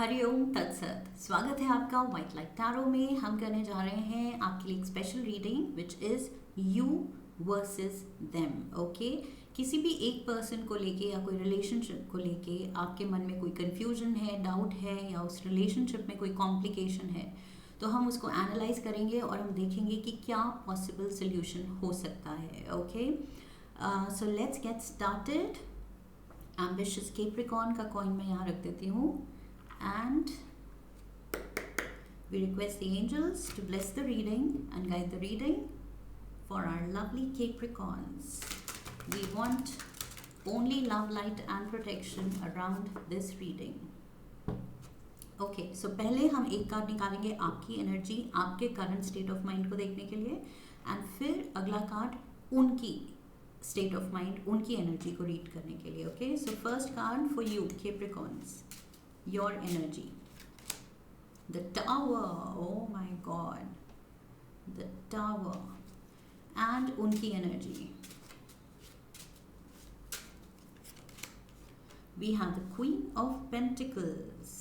हरिओम तत्सत। स्वागत है आपका व्हाइट लाइट टैरो में। हम करने जा रहे हैं आपके लिए एक special reading which is you versus them. Okay, किसी भी एक पर्सन को लेके या कोई रिलेशनशिप को लेके आपके मन में कोई कंफ्यूजन है, डाउट है या उस रिलेशनशिप में कोई कॉम्प्लिकेशन है, तो हम उसको एनालाइज करेंगे और हम देखेंगे कि क्या पॉसिबल सोल्यूशन हो सकता है। Okay, so let's get started. Ambitious Capricorn का कॉइन मैं यहाँ रख देती हूँ and we request the angels to bless the reading and guide the reading for our lovely Capricorns. We want only love, light and protection around this reading. Okay, so पहले हम एक card निकालेंगे आपकी एनर्जी, आपके current state of mind को देखने के लिए, एंड फिर अगला कार्ड उनकी स्टेट ऑफ माइंड, उनकी एनर्जी को रीड करने के लिए। Okay, so first card for you Capricorns, your energy. The Tower, oh my god, the Tower, and unki energy. We have the Queen of Pentacles.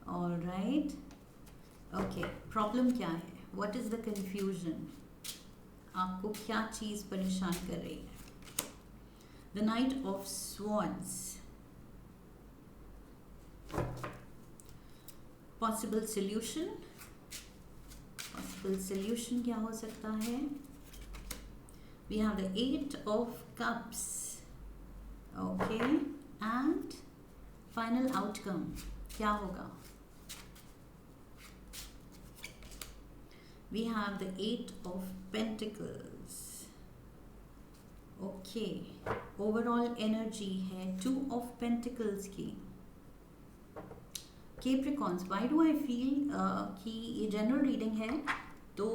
All right, okay, problem क्या है? What is the confusion? आपको क्या चीज परेशान कर रही है? The Knight of Swords. Possible solution क्या हो सकता है? We have the 8 of cups. Okay, and final outcome क्या होगा? We have the 8 of pentacles. Okay, overall energy है 2 ऑफ पेंटिकल्स की। Capricorns, why do I feel कि ये जनरल रीडिंग है, तो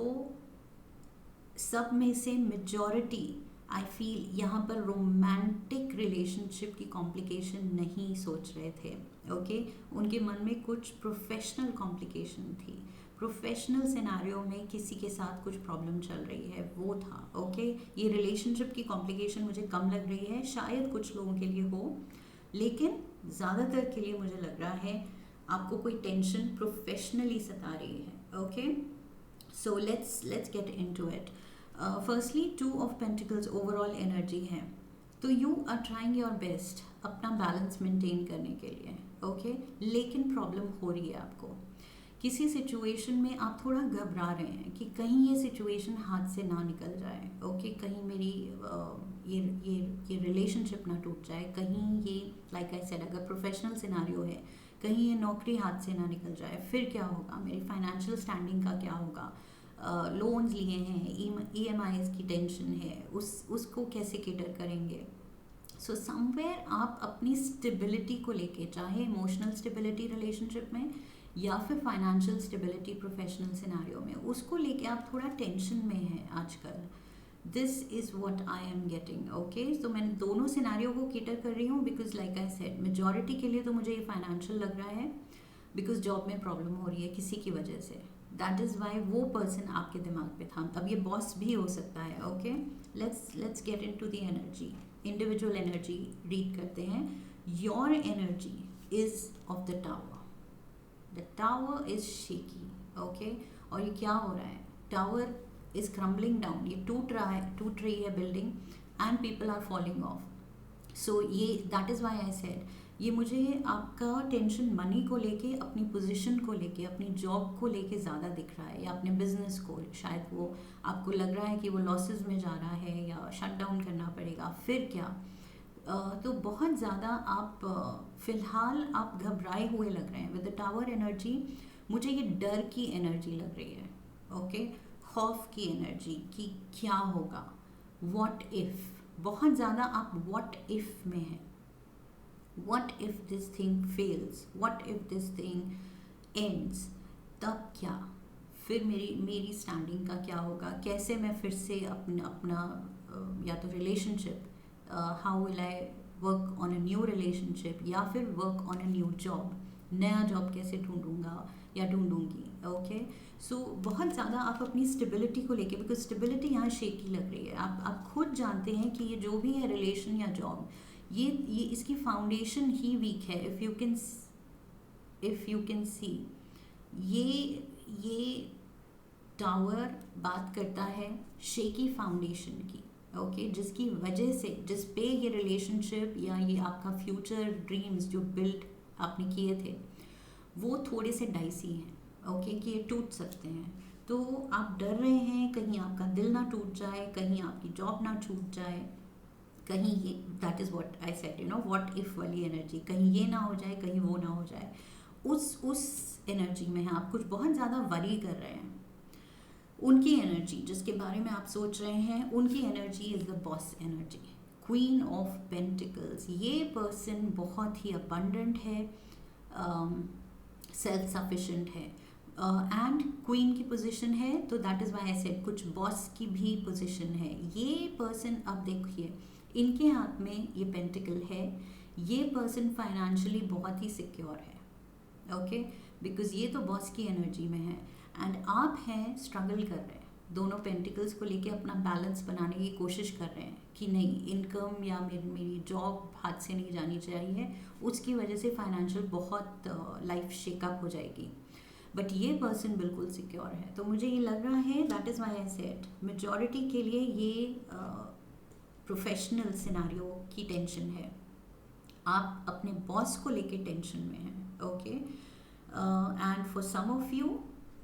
सब में से मेजॉरिटी आई फील यहाँ पर रोमांटिक रिलेशनशिप की कॉम्प्लिकेशन नहीं सोच रहे थे। ओके, उनके मन में कुछ प्रोफेशनल कॉम्प्लिकेशन थी, प्रोफेशनल सिनारियो में किसी के साथ कुछ प्रॉब्लम चल रही है, वो था। ओके, ये रिलेशनशिप की कॉम्प्लिकेशन मुझे कम लग रही है, शायद कुछ लोगों के लिए हो, लेकिन ज़्यादातर के लिए मुझे लग रहा है आपको कोई टेंशन प्रोफेशनली सता रही है। Okay, so let's get into it. Firstly 2 of pentacles overall energy है, तो you are trying your best अपना बैलेंस मेंटेन करने के लिए। ओके, लेकिन प्रॉब्लम हो रही है आपको किसी सिचुएशन में, आप थोड़ा घबरा रहे हैं कि कहीं ये सिचुएशन हाथ से ना निकल जाए। ओके, कहीं मेरी ये रिलेशनशिप ना टूट जाए, कहीं ये लाइक आई सेड अगर प्रोफेशनल सिनारियो है, कहीं ये नौकरी हाथ से ना निकल जाए, फिर क्या होगा? मेरी फाइनेंशियल स्टैंडिंग का क्या होगा? लोन्स लिए हैं, EMIs की टेंशन है, उसको कैसे केटर करेंगे? सो समवेयर आप अपनी स्टेबिलिटी को लेके, चाहे इमोशनल स्टेबिलिटी रिलेशनशिप में या फिर फाइनेंशियल स्टेबिलिटी प्रोफेशनल सिनारियो में, उसको लेके आप थोड़ा टेंशन में हैं आजकल। This is what I am getting. Okay, तो मैं दोनों सिनारियो को केटर कर रही हूँ because like I said majority के लिए तो मुझे ये फाइनेंशियल लग रहा है, बिकॉज जॉब में प्रॉब्लम हो रही है किसी की वजह से। दैट इज़ वाई वो पर्सन आपके दिमाग पे था। अब ये बॉस भी हो सकता है। Okay, let's get into the energy, individual energy read करते हैं। Your energy is of the tower is shaky. Okay, और ये क्या हो रहा है? टावर is crumbling down, ये टूट रही है building, and people are falling off. So ये that is why I said, ये मुझे आपका टेंशन मनी को लेके, अपनी पोजीशन को लेके, अपनी जॉब को लेके ज़्यादा दिख रहा है, या अपने बिजनेस को, शायद वो आपको लग रहा है कि वो लॉसेस में जा रहा है या शट डाउन करना पड़ेगा, फिर क्या? तो बहुत ज़्यादा आप फिलहाल आप घबराए हुए लग रहे हैं। विद द टावर एनर्जी मुझे ये डर की एनर्जी लग रही है। ओके, खौफ की एनर्जी कि क्या होगा, व्हाट इफ, बहुत ज़्यादा आप व्हाट इफ में हैं। What if this thing fails, what if this thing ends, तब क्या? फिर मेरी स्टैंडिंग का क्या होगा? कैसे मैं फिर से अपना या तो relationship, how will I work on a new relationship, या फिर work on a new job, नया जॉब कैसे ढूंढूंगा या ढूंढूंगी। ओके, सो बहुत ज़्यादा आप अपनी स्टेबिलिटी को लेके, बिकॉज स्टेबिलिटी यहाँ शेकी लग रही है। आप खुद जानते हैं कि ये जो भी है रिलेशन या जॉब, ये इसकी फाउंडेशन ही वीक है। If you can if you can see, ये टावर बात करता है शेकी फाउंडेशन की, ओके, जिसकी वजह से, जिस पे ये रिलेशनशिप या ये आपका फ्यूचर ड्रीम्स जो बिल्ड आपने किए थे वो थोड़े से डाइसी हैं, ओके, कि ये टूट सकते हैं। तो आप डर रहे हैं कहीं आपका दिल ना टूट जाए, कहीं आपकी जॉब ना छूट जाए, कहीं ये, that is what I said, you know, what if वाली एनर्जी, कहीं ये ना हो जाए, कहीं वो ना हो जाए, उस एनर्जी में आप कुछ बहुत ज़्यादा वरी कर रहे हैं। उनकी एनर्जी जिसके बारे में आप सोच रहे हैं, उनकी energy is the boss energy, queen of pentacles. ये पर्सन बहुत ही अबंडेंट है, सेल्फ सफिशेंट है, एंड क्वीन की पोजीशन है, तो that is why I said कुछ बॉस की भी पोजीशन है। ये पर्सन, अब देखिए, इनके हाथ में ये पेंटिकल है, ये पर्सन फाइनेंशियली बहुत ही सिक्योर है, ओके, बिकॉज ये तो बॉस की एनर्जी में है, एंड आप हैं स्ट्रगल कर रहे हैं, दोनों पेंटिकल्स को लेके अपना बैलेंस बनाने की कोशिश कर रहे हैं कि नहीं, इनकम या मेरी जॉब हाथ से नहीं जानी चाहिए, उसकी वजह से फाइनेंशियल बहुत लाइफ शेकअप हो जाएगी। बट ये पर्सन बिल्कुल सिक्योर है, तो मुझे ये लग रहा है, that is why I said majority के लिए ये प्रोफेशनल सिनारियो की टेंशन है, आप अपने बॉस को लेके टेंशन में हैं, okay. And for some of you,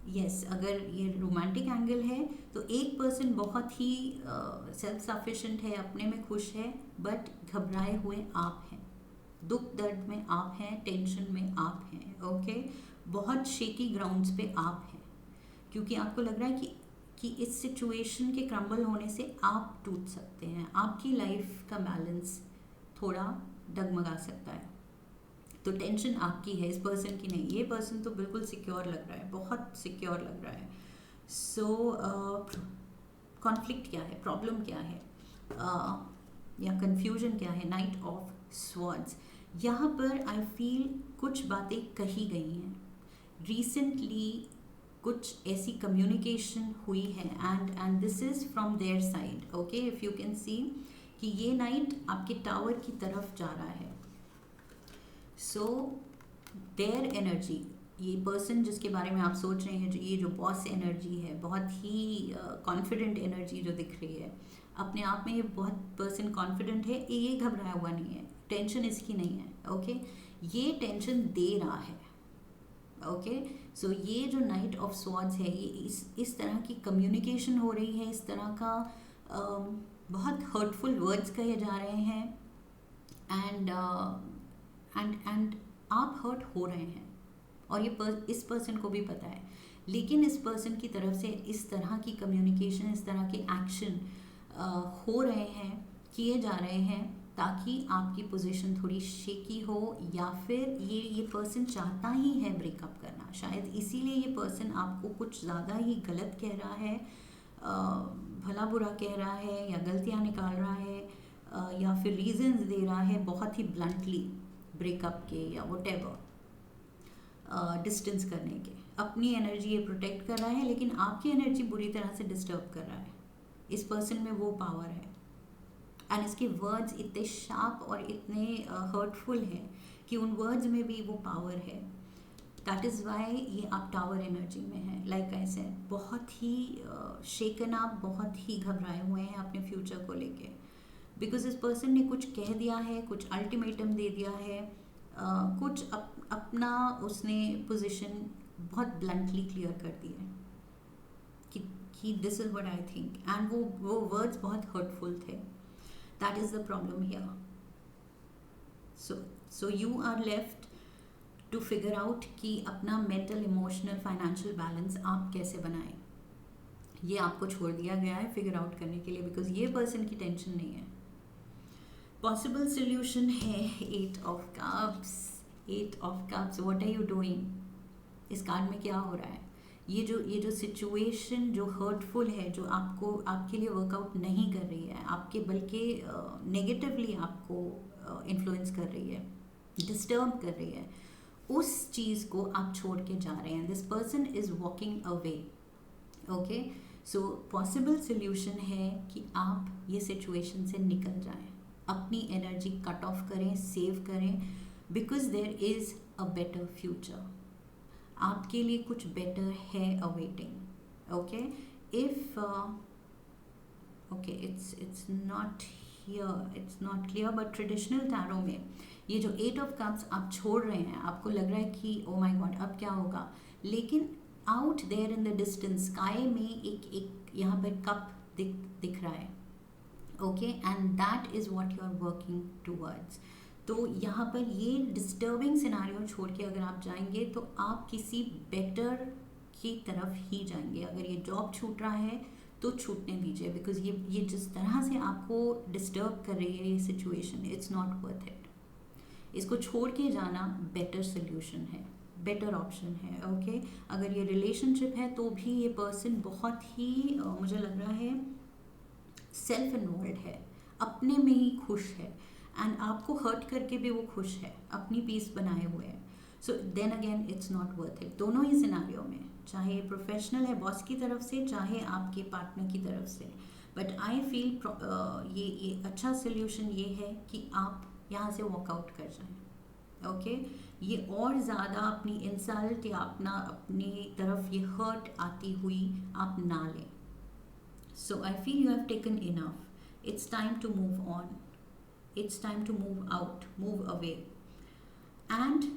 yes, अगर ये रोमांटिक एंगल है तो एक पर्सन बहुत ही सेल्फ सफिशेंट है, अपने में खुश है, बट घबराए हुए आप हैं, दुख दर्द में आप हैं, टेंशन में आप हैं, ओके, बहुत शेकी ग्राउंड्स पे आप हैं, क्योंकि आपको लग रहा है कि इस सिचुएशन के क्रम्बल होने से आप टूट सकते हैं, आपकी लाइफ का बैलेंस थोड़ा डगमगा सकता है। तो टेंशन आपकी है, इस पर्सन की नहीं। ये पर्सन तो बिल्कुल सिक्योर लग रहा है, बहुत सिक्योर लग रहा है। सो कॉन्फ्लिक्ट क्या है, प्रॉब्लम क्या है, या कन्फ्यूजन क्या है? नाइट ऑफ स्वॉर्ड्स, यहाँ पर आई फील कुछ बातें कही गई हैं रिसेंटली, कुछ ऐसी कम्युनिकेशन हुई है, and this is from their side, okay, if you can see कि ये नाइट आपके टावर की तरफ जा रहा है। सो देयर एनर्जी, ये पर्सन जिसके बारे में आप सोच रहे हैं, जो ये जो बॉस एनर्जी है, बहुत ही कॉन्फिडेंट एनर्जी जो दिख रही है, अपने आप में ये बहुत पर्सन कॉन्फिडेंट है, ये घबराया हुआ नहीं है, टेंशन इसकी नहीं है, ओके, ये टेंशन दे रहा है, ओके। सो ये जो नाइट ऑफ स्वॉर्ड्स है, ये इस तरह की कम्युनिकेशन हो रही है, इस तरह का बहुत हर्टफुल वर्ड्स कहे जा रहे हैं, एंड आप हर्ट हो रहे हैं, और ये इस पर्सन को भी पता है, लेकिन इस पर्सन की तरफ से इस तरह की कम्युनिकेशन, इस तरह के एक्शन हो रहे हैं, किए जा रहे हैं, ताकि आपकी पोजीशन थोड़ी शेकी हो, या फिर ये पर्सन चाहता ही है ब्रेकअप करना, शायद इसीलिए ये पर्सन आपको कुछ ज़्यादा ही गलत कह रहा है, भला बुरा कह रहा है, या गलतियाँ निकाल रहा है, या फिर रीजंस दे रहा है बहुत ही ब्लंटली ब्रेकअप के, या व्हाटएवर, डिस्टेंस करने के। अपनी एनर्जी ये प्रोटेक्ट कर रहा है, लेकिन आपकी एनर्जी बुरी तरह से डिस्टर्ब कर रहा है। इस पर्सन में वो पावर है, एंड इसके वर्ड्स इतने शार्प और इतने हर्टफुल हैं कि उन वर्ड्स में भी वो पावर है। दैट इज़ वाई ये आप टावर एनर्जी में है, लाइक आई सेड, बहुत ही शेकन अप, बहुत ही घबराए हुए हैं अपने फ्यूचर को लेके, बिकॉज इस पर्सन ने कुछ कह दिया है, कुछ अल्टीमेटम दे दिया है, कुछ अपना उसने पोजीशन बहुत ब्लंटली क्लियर कर दी है कि this is what I think, and वो वर्ड्स बहुत हर्टफुल थे। That is the problem here. So you are left to figure out कि अपना मेंटल, इमोशनल, फाइनेंशियल बैलेंस आप कैसे बनाएं। ये आपको छोड़ दिया गया है फिगर आउट करने के लिए, बिकॉज ये पर्सन की टेंशन नहीं है। पॉसिबल सोल्यूशन है 8 of cups. 8 of cups, what are you doing? इस कार्ड में क्या हो रहा है? ये जो सिचुएशन जो हर्टफुल है, जो आपके लिए वर्कआउट नहीं कर रही है, आपके बल्कि नेगेटिवली आपको इन्फ्लुएंस कर रही है, डिस्टर्ब कर रही है, उस चीज़ को आप छोड़ के जा रहे हैं। This person is walking away, okay. So possible solution है कि आप ये सिचुएशन से निकल जाएं, अपनी एनर्जी कट ऑफ करें, सेव करें, because there is a better future. आपके लिए कुछ बेटर है awaiting. Okay, if okay it's not here, it's not clear, but traditional tarot में ये जो 8 ऑफ कप्स आप छोड़ रहे हैं, आपको लग रहा है कि ओ माय गॉड अब क्या होगा, लेकिन out there in the distance sky में एक यहाँ पर कप दिख रहा है। Okay, and that is what you are working towards. तो यहाँ पर ये डिस्टर्बिंग सिनारियो छोड़ के अगर आप जाएंगे तो आप किसी बेटर की तरफ ही जाएंगे। अगर ये जॉब छूट रहा है तो छूटने दीजिए, बिकॉज ये जिस तरह से आपको डिस्टर्ब कर रही है ये situation, it's not worth it. इसको छोड़ के जाना बेटर सोल्यूशन है, बेटर ऑप्शन है। ओके, अगर ये रिलेशनशिप है तो भी ये पर्सन बहुत ही मुझे लग रहा है सेल्फ इन्वॉल्व है, अपने में ही खुश है, एंड आपको हर्ट करके भी वो खुश है, अपनी पीस बनाए हुए है। So then again it's not worth it, दोनों ही सिनारियो में, चाहे प्रोफेशनल है बॉस की तरफ से, चाहे आपके पार्टनर की तरफ से। बट आई फील ये अच्छा सोल्यूशन ये है कि आप यहाँ से वॉकआउट कर जाएं। ओके, ये और ज़्यादा अपनी इंसल्ट या अपनी तरफ ये हर्ट आती हुई आप ना लें। So I feel you have taken enough, it's time to move on, it's time to move out, move away and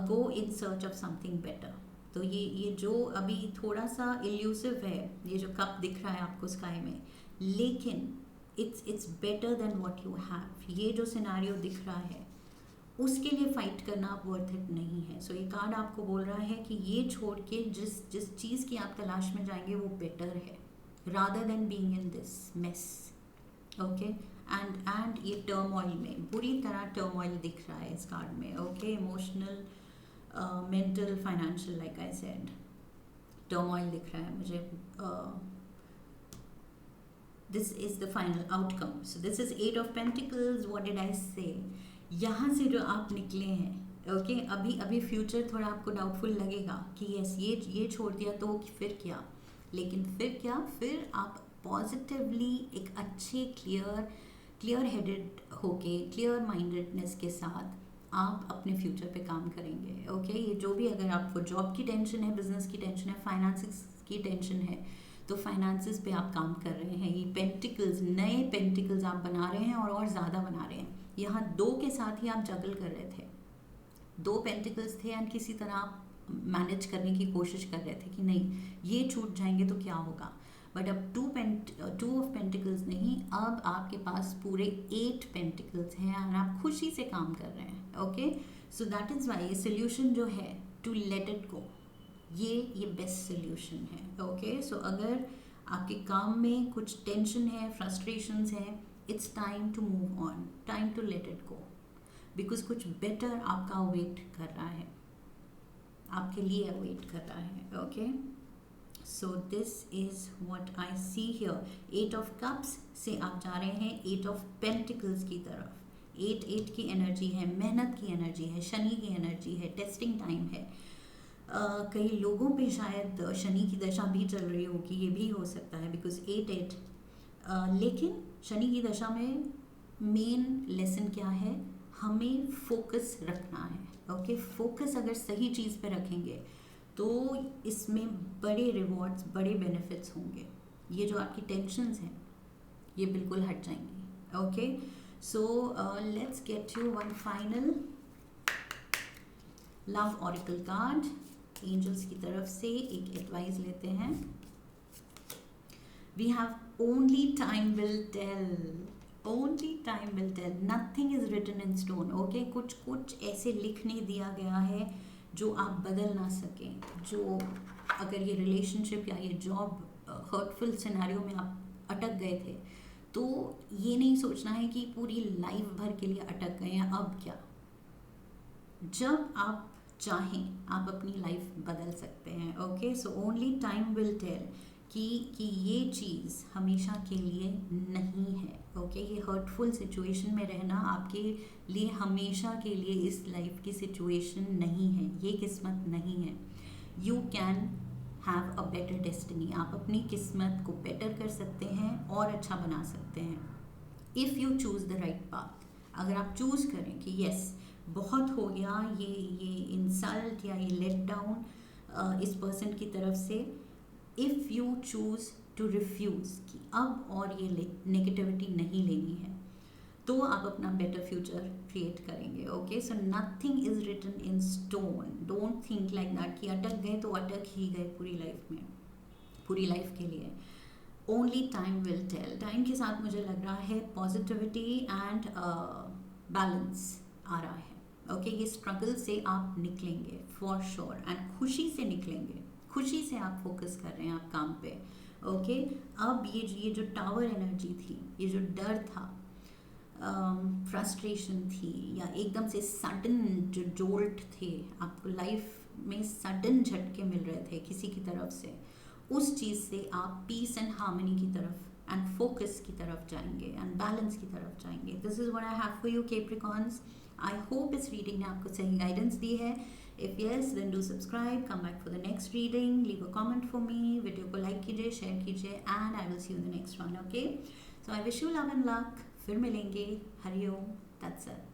go in search of something better। तो ये जो अभी थोड़ा सा इल्यूसिव है, ये जो कप दिख रहा है आपको स्काई में, लेकिन it's better than what you have। ये जो सिनारियो दिख रहा है उसके लिए फाइट करना वर्थ इट नहीं है। सो ये कार्ड आपको बोल रहा है कि ये छोड़ के जिस चीज़ की आप तलाश में जाएंगे वो बेटर है, rather than being in this mess. Okay, and ये टर्मोइल में बुरी तरह टर्मोइल दिख रहा है इस कार्ड में। Okay, emotional, mental, financial, like I said, turmoil दिख रहा है मुझे। This is the final outcome. So this is 8 of pentacles. What did I से, यहाँ से जो आप निकले हैं, ओके, अभी फ्यूचर थोड़ा आपको डाउटफुल लगेगा कि यस ये छोड़ दिया तो फिर क्या, लेकिन फिर क्या, फिर आप पॉजिटिवली एक अच्छे क्लियर हेडेड होके, क्लियर माइंडेडनेस के साथ आप अपने फ्यूचर पे काम करेंगे। ओके, ये जो भी, अगर आपको जॉब की टेंशन है, बिजनेस की टेंशन है, फाइनेंसिस की टेंशन है, तो फाइनेंसिस पे आप काम कर रहे हैं। ये पेंटिकल्स, नए पेंटिकल्स आप बना रहे हैं और ज़्यादा बना रहे हैं। यहाँ 2 के साथ ही आप जगल कर रहे थे, 2 पेंटिकल्स थे एंड किसी तरह आप मैनेज करने की कोशिश कर रहे थे कि नहीं ये छूट जाएंगे तो क्या होगा। बट अब 2 ऑफ पेंटिकल्स नहीं, अब आपके पास पूरे 8 पेंटिकल्स हैं और आप खुशी से काम कर रहे हैं। Okay, so that is why ये सोल्यूशन जो है टू लेट इट गो, ये बेस्ट सोल्यूशन है। ओके, सो अगर आपके काम में कुछ टेंशन है, फ्रस्ट्रेशंस हैं, it's time to move on, time to let it go, because कुछ बेटर आपका वेट कर रहा है, आपके लिए वेट कर रहा है। Okay, so this is what I see here. 8 of cups से आप जा रहे हैं 8 ऑफ पेंटिकल्स की तरफ। 8 की एनर्जी है, मेहनत की एनर्जी है, शनि की एनर्जी है, टेस्टिंग टाइम है। कई लोगों पे शायद शनि की दशा भी चल रही होगी, ये भी हो सकता है, बिकॉज 8 लेकिन शनि की दशा में मेन लेसन क्या है, हमें फोकस रखना है। ओके, फोकस अगर सही चीज़ पे रखेंगे तो इसमें बड़े रिवॉर्ड्स, बड़े बेनिफिट्स होंगे। ये जो आपकी टेंशन्स हैं ये बिल्कुल हट जाएंगी। Okay, so let's get you one final love oracle card. Angels की तरफ से एक एडवाइस लेते हैं। We have only time will tell, only time will tell, nothing is written in stone. Okay, कुछ ऐसे लिख नहीं दिया गया है जो आप बदल ना सकें। जो अगर ये रिलेशनशिप या ये जॉब हर्टफुल सिनेरियो में आप अटक गए थे, तो ये नहीं सोचना है कि पूरी लाइफ भर के लिए अटक गए हैं, अब क्या। जब आप चाहें आप अपनी लाइफ बदल सकते हैं। Okay, so only time will tell कि ये चीज़ हमेशा के लिए नहीं है। ओके, ये हर्टफुल सिचुएशन में रहना आपके लिए हमेशा के लिए इस लाइफ की सिचुएशन नहीं है, ये किस्मत नहीं है। You can have a better destiny, आप अपनी किस्मत को बेटर कर सकते हैं और अच्छा बना सकते हैं if you choose the right path. अगर आप चूज़ करें कि यस बहुत हो गया, ये इंसल्ट या ये लेट डाउन इस पर्सन की तरफ से, if you choose to refuse कि अब और ये नेगेटिविटी नहीं लेनी है, तो आप अपना बेटर फ्यूचर क्रिएट करेंगे. Okay, so nothing is written in stone. Don't think like that कि अटक गए तो अटक ही गए पूरी लाइफ में, पूरी लाइफ के लिए. Only time will tell. Time के साथ मुझे लग रहा है पॉजिटिविटी एंड बैलेंस आ रहा है. ओके, ये स्ट्रगल से आप निकलेंगे फॉर श्योर, एंड खुशी से निकलेंगे. खुशी से आप फोकस कर रहे हैं आप काम पे. ओके, अब ये जो टावर एनर्जी थी, ये जो डर था, फ्रस्ट्रेशन थी, या एकदम से सडन जो जोल्ट थे, आपको लाइफ में सडन झटके मिल रहे थे किसी की तरफ से, उस चीज़ से आप पीस एंड हार्मनी की तरफ एंड फोकस की तरफ जाएंगे एंड बैलेंस की तरफ जाएंगे. This is what I have for you Capricorns. I hope इस रीडिंग ने आपको सही गाइडेंस दी है. If yes, then do subscribe, come back for the next reading, leave a comment for me, video को लाइक कीजिए, शेयर कीजिए, and I will see you in the next one. Okay, so I wish you love and luck. फिर मिलेंगे. Hariom. That's it.